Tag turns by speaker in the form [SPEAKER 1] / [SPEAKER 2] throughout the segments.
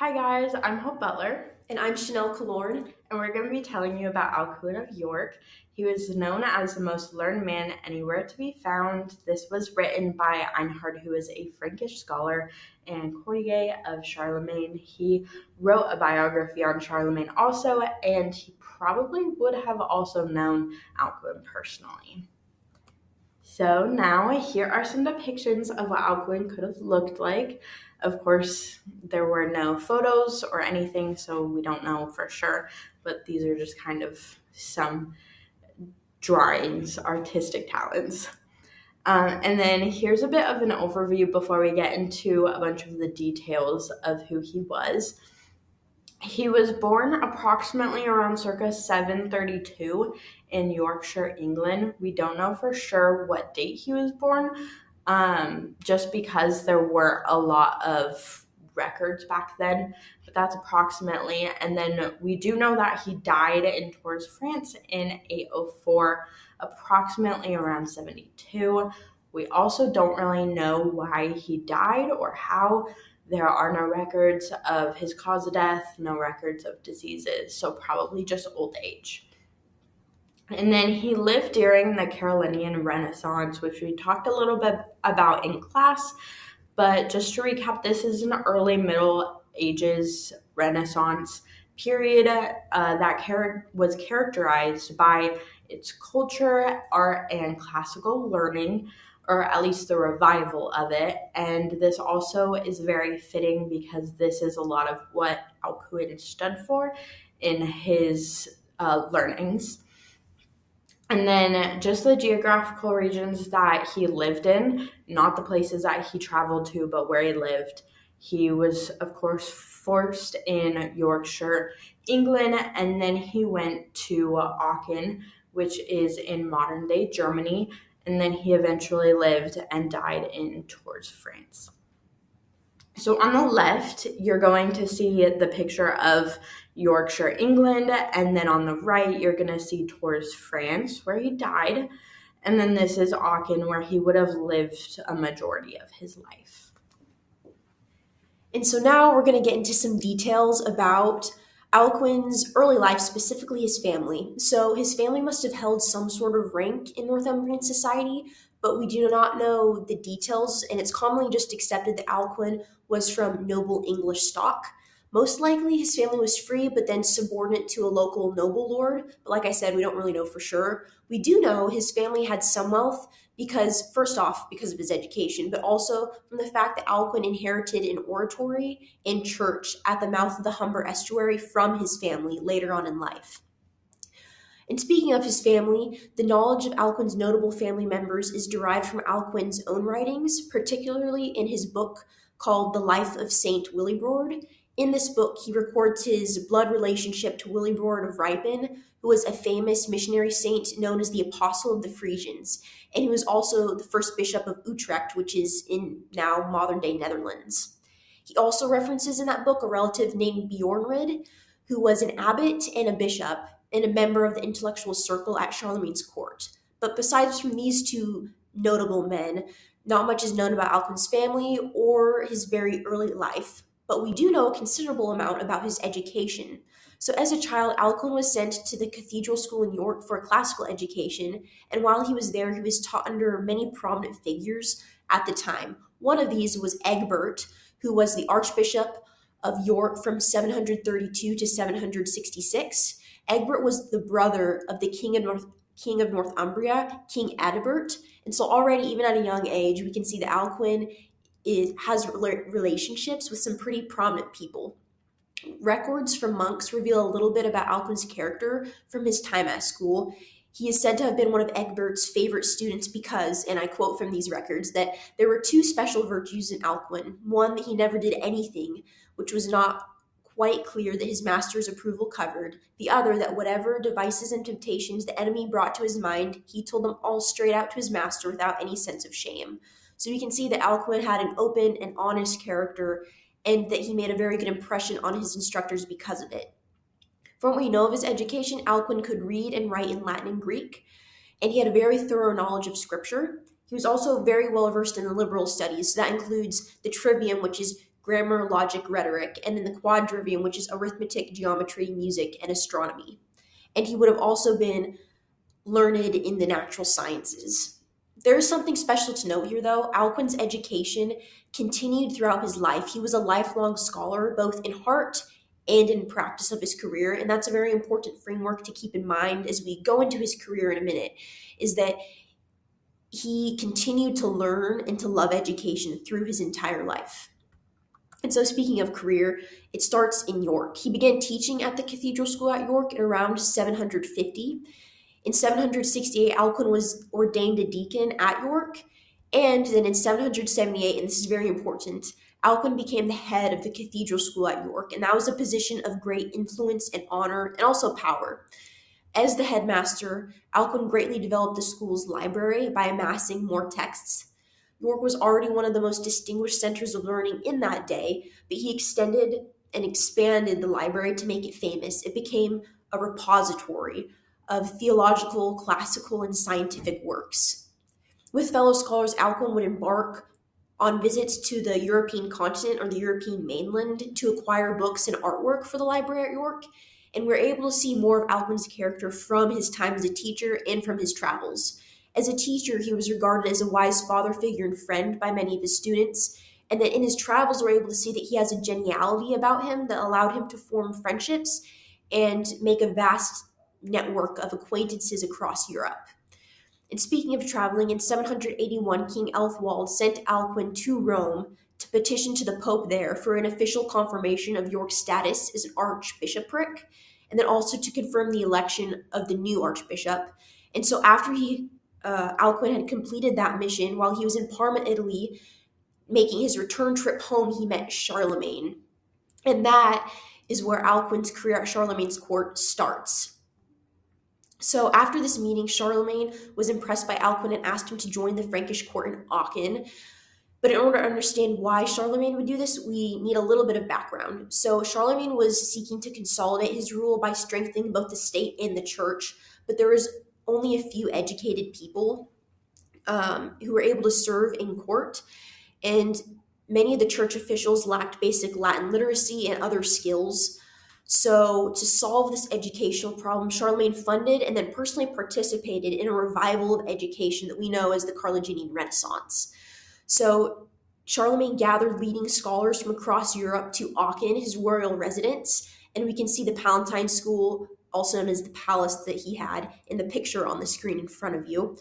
[SPEAKER 1] Hi guys, I'm Hope Butler,
[SPEAKER 2] And I'm Chanel Kalorn.
[SPEAKER 1] and we're going to be telling you about Alcuin of York. He was known as the most learned man anywhere to be found. This was written by Einhard, who is a Frankish scholar and courtier of Charlemagne. He wrote a biography on Charlemagne also, and he probably would have also known Alcuin personally. So now here are some depictions of what Alcuin could have looked like. Of course, there were no photos or anything, so we don't know for sure, but these are just kind of some drawings, artistic talents. And then here's a bit of an overview before we get into a bunch of the details of who he was. He was born approximately around circa 732 in Yorkshire, England. We don't know for sure what date he was born, just because there were a lot of records back then, but that's approximately. And then we do know that he died in Tours, France in 804, approximately around 72. We also don't really know why he died or how. There are no records of his cause of death, no records of diseases, so probably just old age. And then he lived during the Carolingian Renaissance, which we talked a little bit about in class. But just to recap, this is an early Middle Ages Renaissance period that was characterized by its culture, art, and classical learning, or at least the revival of it. And this also is very fitting because this is a lot of what Alcuin stood for in his learnings. And then just the geographical regions that he lived in, not the places that he traveled to, but where he lived. He was, of course, first in Yorkshire, England, and then he went to Aachen, which is in modern day Germany, and then he eventually lived and died in Tours, France. So on the left, you're going to see the picture of Yorkshire, England, and then on the right, you're going to see Tours, France, where he died, and then this is Aachen, where he would have lived a majority of his life.
[SPEAKER 2] And so now we're going to get into some details about Alcuin's early life, specifically his family. So his family must have held some sort of rank in Northumbrian society, but we do not know the details, and it's commonly just accepted that Alcuin was from noble English stock. Most likely his family was free, but then subordinate to a local noble lord. But like I said, we don't really know for sure. We do know his family had some wealth because, first off, because of his education, but also from the fact that Alcuin inherited an oratory and church at the mouth of the Humber estuary from his family later on in life. And speaking of his family, the knowledge of Alcuin's notable family members is derived from Alcuin's own writings, particularly in his book called The Life of Saint Willibrord. In this book, he records his blood relationship to Willibrord of Ripon, who was a famous missionary saint known as the Apostle of the Frisians, and he was also the first bishop of Utrecht, which is in now modern-day Netherlands. He also references in that book a relative named Bjornrid, who was an abbot and a bishop, and a member of the intellectual circle at Charlemagne's court. But besides from these two notable men, not much is known about Alcuin's family or his very early life, but we do know a considerable amount about his education. So as a child, Alcuin was sent to the cathedral school in York for a classical education, and while he was there, he was taught under many prominent figures at the time. One of these was Egbert, who was the Archbishop of York from 732 to 766. Egbert was the brother of the King of Northumbria, King Adalbert, and so already, even at a young age, we can see that Alcuin has relationships with some pretty prominent people. Records from monks reveal a little bit about Alcuin's character from his time at school. He is said to have been one of Egbert's favorite students because, and I quote from these records, that there were two special virtues in Alcuin. One, that he never did anything which was not quite clear that his master's approval covered. The other, that whatever devices and temptations the enemy brought to his mind, he told them all straight out to his master without any sense of shame. So we can see that Alcuin had an open and honest character, and that he made a very good impression on his instructors because of it. From what we know of his education, Alcuin could read and write in Latin and Greek, and he had a very thorough knowledge of scripture. He was also very well versed in the liberal studies, so that includes the trivium, which is grammar, logic, rhetoric, and then the quadrivium, which is arithmetic, geometry, music, and astronomy. And he would have also been learned in the natural sciences. There is something special to note here, though. Alcuin's education continued throughout his life. He was a lifelong scholar, both in heart and in practice of his career, and that's a very important framework to keep in mind as we go into his career in a minute, is that he continued to learn and to love education through his entire life. And so, speaking of career, it starts in York. He began teaching at the cathedral school at York in around 750. In 768, Alcuin was ordained a deacon at York. And then in 778, and this is very important, Alcuin became the head of the cathedral school at York. And that was a position of great influence and honor and also power. As the headmaster, Alcuin greatly developed the school's library by amassing more texts. York was already one of the most distinguished centers of learning in that day, but he extended and expanded the library to make it famous. It became a repository of theological, classical, and scientific works. With fellow scholars, Alcuin would embark on visits to the European continent or the European mainland to acquire books and artwork for the library at York. And we're able to see more of Alcuin's character from his time as a teacher and from his travels. As a teacher, he was regarded as a wise father figure and friend by many of his students. And that in his travels, we're able to see that he has a geniality about him that allowed him to form friendships and make a vast network of acquaintances across Europe. And speaking of traveling, in 781, King Elfwald sent Alcuin to Rome to petition to the Pope there for an official confirmation of York's status as an archbishopric, and then also to confirm the election of the new archbishop. And so, after Alcuin had completed that mission, while he was in Parma, Italy, making his return trip home, he met Charlemagne, and that is where Alcuin's career at Charlemagne's court starts. So after this meeting, Charlemagne was impressed by Alcuin and asked him to join the Frankish court in Aachen. But in order to understand why Charlemagne would do this, we need a little bit of background. So Charlemagne was seeking to consolidate his rule by strengthening both the state and the church, but there was only a few educated people who were able to serve in court, and many of the church officials lacked basic Latin literacy and other skills. So, to solve this educational problem, Charlemagne funded and then personally participated in a revival of education that we know as the Carthaginian Renaissance. So, Charlemagne gathered leading scholars from across Europe to Aachen, his royal residence, and we can see the Palatine School, also known as the palace that he had, in the picture on the screen in front of you.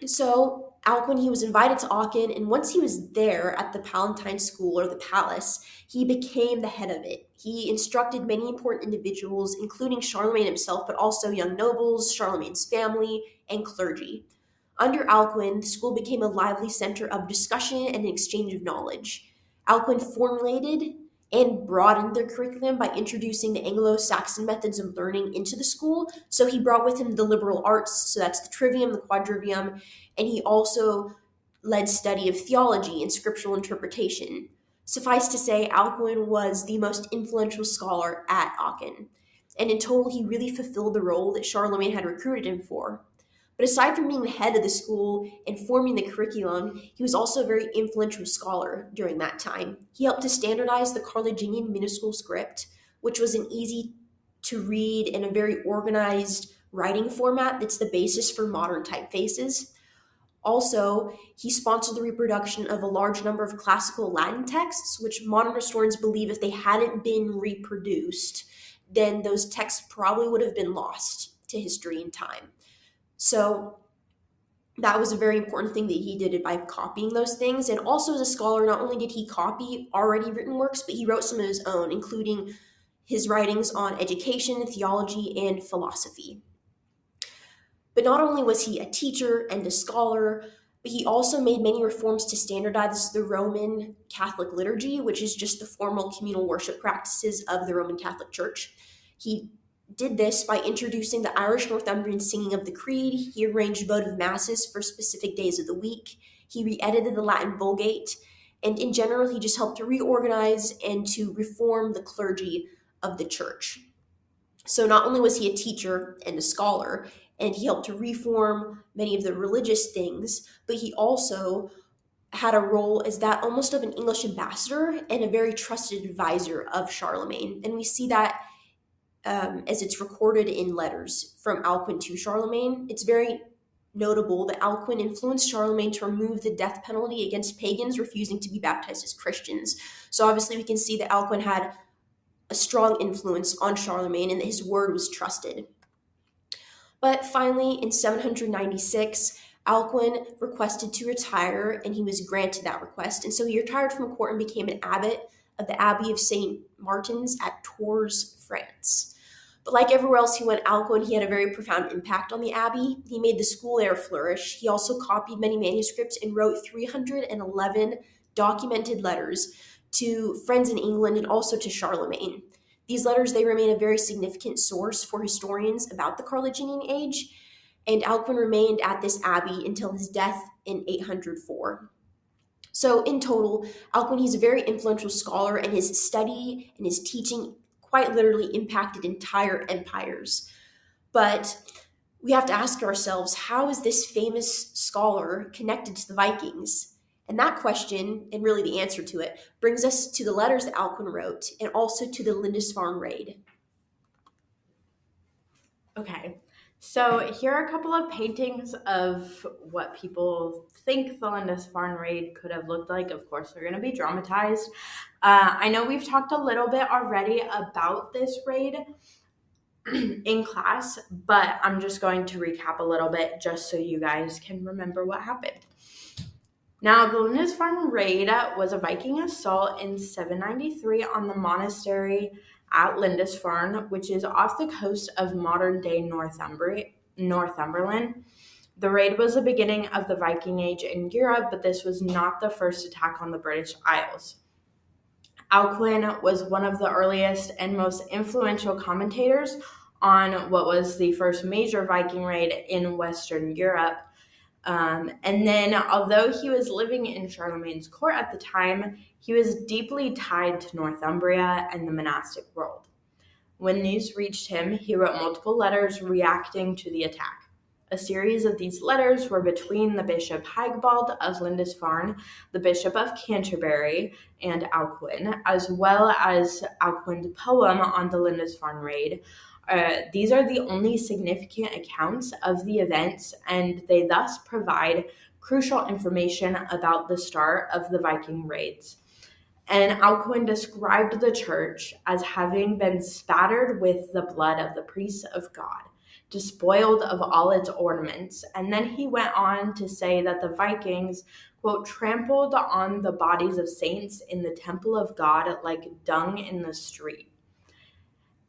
[SPEAKER 2] So Alcuin, he was invited to Aachen, and once he was there at the Palatine School or the palace, he became the head of it. He instructed many important individuals, including Charlemagne himself, but also young nobles, Charlemagne's family, and clergy. Under Alcuin, the school became a lively center of discussion and exchange of knowledge. Alcuin formulated and broadened their curriculum by introducing the Anglo-Saxon methods of learning into the school. So he brought with him the liberal arts, so that's the trivium, the quadrivium, and he also led study of theology and scriptural interpretation. Suffice to say, Alcuin was the most influential scholar at Aachen, and in total, he really fulfilled the role that Charlemagne had recruited him for. But aside from being the head of the school and forming the curriculum, he was also a very influential scholar during that time. He helped to standardize the Carthaginian minuscule script, which was an easy to read and a very organized writing format that's the basis for modern typefaces. Also, he sponsored the reproduction of a large number of classical Latin texts, which modern historians believe if they hadn't been reproduced, then those texts probably would have been lost to history and time. So that was a very important thing that he did by copying those things. And also as a scholar, not only did he copy already written works, but he wrote some of his own, including his writings on education, theology, and philosophy. But not only was he a teacher and a scholar, but he also made many reforms to standardize the Roman Catholic liturgy, which is just the formal communal worship practices of the Roman Catholic Church. He did this by introducing the Irish Northumbrian singing of the Creed. He arranged votive masses for specific days of the week. He re-edited the Latin Vulgate. And in general, he just helped to reorganize and to reform the clergy of the church. So not only was he a teacher and a scholar, and he helped to reform many of the religious things, but he also had a role as that almost of an English ambassador and a very trusted advisor of Charlemagne. And we see that as it's recorded in letters from Alcuin to Charlemagne. It's very notable that Alcuin influenced Charlemagne to remove the death penalty against pagans refusing to be baptized as Christians. So obviously, we can see that Alcuin had a strong influence on Charlemagne and that his word was trusted. But finally, in 796, Alcuin requested to retire, and he was granted that request. And so he retired from court and became an abbot of the Abbey of St. Martin's at Tours, France. But like everywhere else he went, Alcuin, he had a very profound impact on the abbey. He made the school there flourish. He also copied many manuscripts and wrote 311 documented letters to friends in England and also to Charlemagne. These letters, they remain a very significant source for historians about the Carolinginian age, and Alcuin remained at this abbey until his death in 804. So in total, Alcuin, he's a very influential scholar, and his study and his teaching quite literally impacted entire empires. But we have to ask ourselves, how is this famous scholar connected to the Vikings? And that question, and really the answer to it, brings us to the letters that Alcuin wrote and also to the Lindisfarne raid.
[SPEAKER 1] Okay, so here are a couple of paintings of what people think the Lindisfarne raid could have looked like. Of course, they're going to be dramatized. I know we've talked a little bit already about this raid in class, but I'm just going to recap a little bit just so you guys can remember what happened. Now, the Lindisfarne raid was a Viking assault in 793 on the monastery at Lindisfarne, which is off the coast of modern-day Northumberland. The raid was the beginning of the Viking Age in Europe, but this was not the first attack on the British Isles. Alcuin was one of the earliest and most influential commentators on what was the first major Viking raid in Western Europe. And then, although he was living in Charlemagne's court at the time, he was deeply tied to Northumbria and the monastic world. When news reached him, he wrote multiple letters reacting to the attack. A series of these letters were between the Bishop Hagbald of Lindisfarne, the Bishop of Canterbury, and Alcuin, as well as Alcuin's poem on the Lindisfarne raid. These are the only significant accounts of the events, and they thus provide crucial information about the start of the Viking raids. And Alcuin described the church as having been spattered with the blood of the priests of God, despoiled of all its ornaments. And then he went on to say that the Vikings, quote, trampled on the bodies of saints in the temple of God like dung in the street.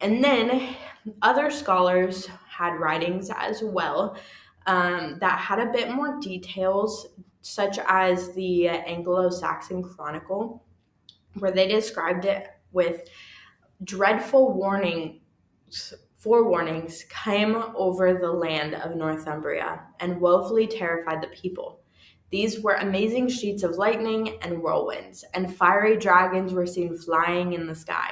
[SPEAKER 1] And then other scholars had writings as well that had a bit more details, such as the Anglo-Saxon Chronicle, where they described it with dreadful forewarnings came over the land of Northumbria and woefully terrified the people. These were amazing sheets of lightning and whirlwinds, and fiery dragons were seen flying in the sky.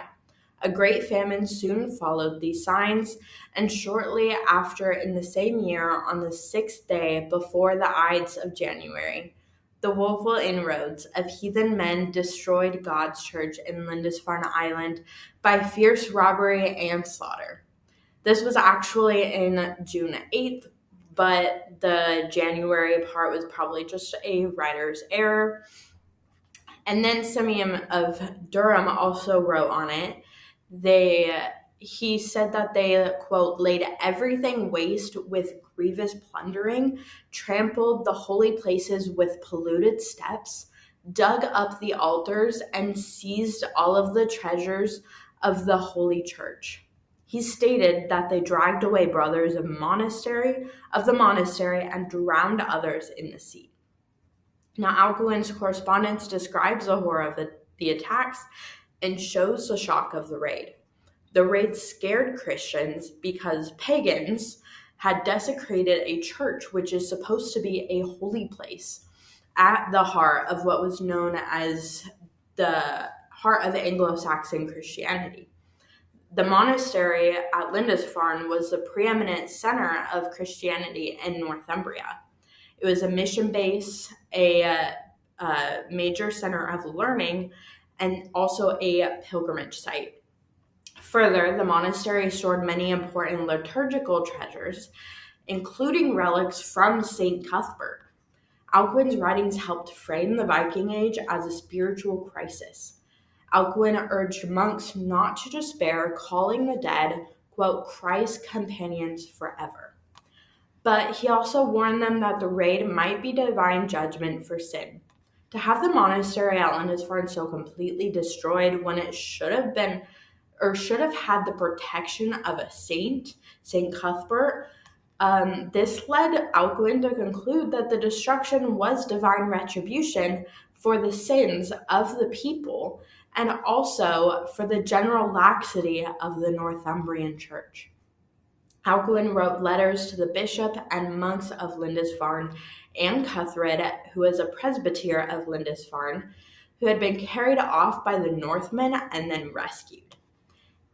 [SPEAKER 1] A great famine soon followed these signs, and shortly after, in the same year, on the 6th day before the Ides of January, the woeful inroads of heathen men destroyed God's church in Lindisfarne Island by fierce robbery and slaughter. This was actually in June 8th, but the January part was probably just a writer's error. And then Simeon of Durham also wrote on it. He said that they, quote, laid everything waste with grievous plundering, trampled the holy places with polluted steps, dug up the altars, and seized all of the treasures of the holy church. He stated that they dragged away brothers of the monastery and drowned others in the sea. Now, Alcuin's correspondence describes the horror of the attacks and shows the shock of the raid. The raid scared Christians because pagans had desecrated a church which is supposed to be a holy place at the heart of what was known as the heart of Anglo-Saxon Christianity. The monastery at Lindisfarne was the preeminent center of Christianity in Northumbria. It was a mission base, a major center of learning and also a pilgrimage site. Further, the monastery stored many important liturgical treasures, including relics from St. Cuthbert. Alcuin's writings helped frame the Viking Age as a spiritual crisis. Alcuin urged monks not to despair, calling the dead, quote, Christ's companions forever. But he also warned them that the raid might be divine judgment for sin. To have the monastery at Lindisfarne so completely destroyed when it should have been or should have had the protection of a saint, St. Cuthbert, this led Alcuin to conclude that the destruction was divine retribution for the sins of the people and also for the general laxity of the Northumbrian church. Alcuin wrote letters to the bishop and monks of Lindisfarne and Cuthred, who was a presbyter of Lindisfarne, who had been carried off by the Northmen and then rescued.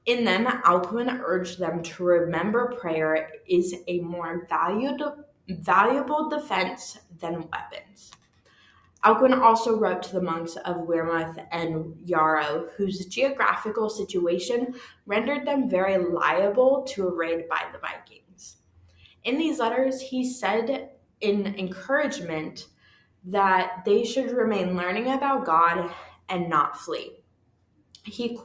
[SPEAKER 1] In them, Alcuin urged them to remember prayer is a more valuable defense than weapons. Alcuin also wrote to the monks of Wearmouth and Yarrow, whose geographical situation rendered them very liable to a raid by the Vikings. In these letters, he said in encouragement that they should remain learning about God and not flee. He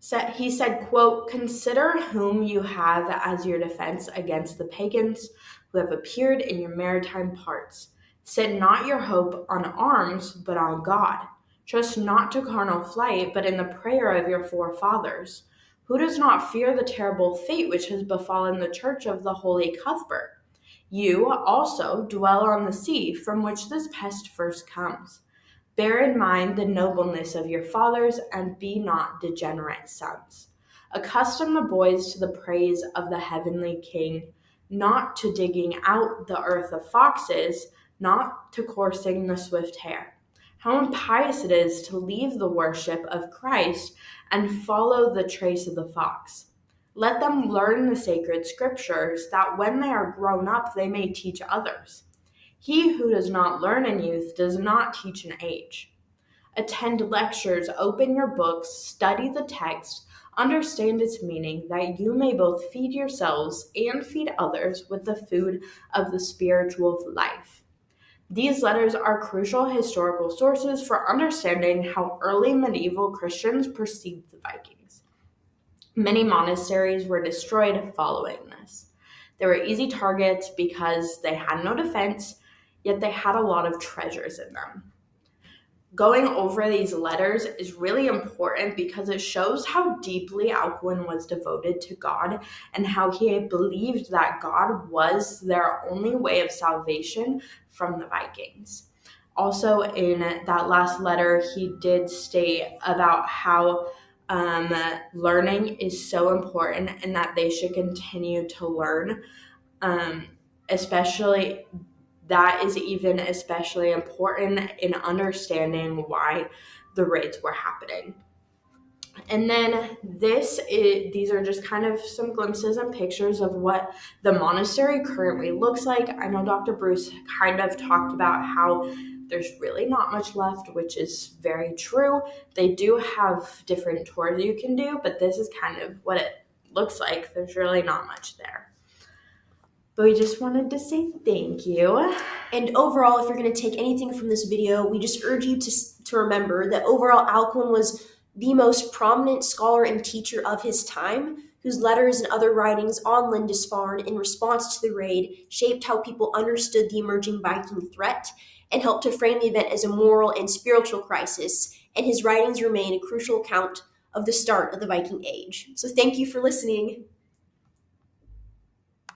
[SPEAKER 1] said, quote, consider whom you have as your defense against the pagans who have appeared in your maritime parts. Set not your hope on arms, but on God. Trust not to carnal flight, but in the prayer of your forefathers. Who does not fear the terrible fate which has befallen the church of the holy Cuthbert? You also dwell on the sea from which this pest first comes. Bear in mind the nobleness of your fathers, and be not degenerate sons. Accustom the boys to the praise of the heavenly King, not to digging out the earth of foxes, not to coursing the swift hare. How impious it is to leave the worship of Christ and follow the trace of the fox. Let them learn the sacred scriptures, that when they are grown up they may teach others. He who does not learn in youth does not teach in age. Attend lectures, open your books, study the text, understand its meaning, that you may both feed yourselves and feed others with the food of the spiritual life. These letters are crucial historical sources for understanding how early medieval Christians perceived the Vikings. Many monasteries were destroyed following this. They were easy targets because they had no defense, yet they had a lot of treasures in them. Going over these letters is really important because it shows how deeply Alcuin was devoted to God and how he believed that God was their only way of salvation from the Vikings. Also, in that last letter, he did state about how learning is so important and that they should continue to learn, especially that is even especially important in understanding why the raids were happening. And then these are just kind of some glimpses and pictures of what the monastery currently looks like. I know Dr. Bruce kind of talked about how there's really not much left, which is very true. They do have different tours you can do, but this is kind of what it looks like. There's really not much there. But we just wanted to say thank you.
[SPEAKER 2] And overall, if you're going to take anything from this video, we just urge you to remember that overall Alcuin was the most prominent scholar and teacher of his time, whose letters and other writings on Lindisfarne in response to the raid shaped how people understood the emerging Viking threat and helped to frame the event as a moral and spiritual crisis, and his writings remain a crucial account of the start of the Viking Age. So thank you for listening.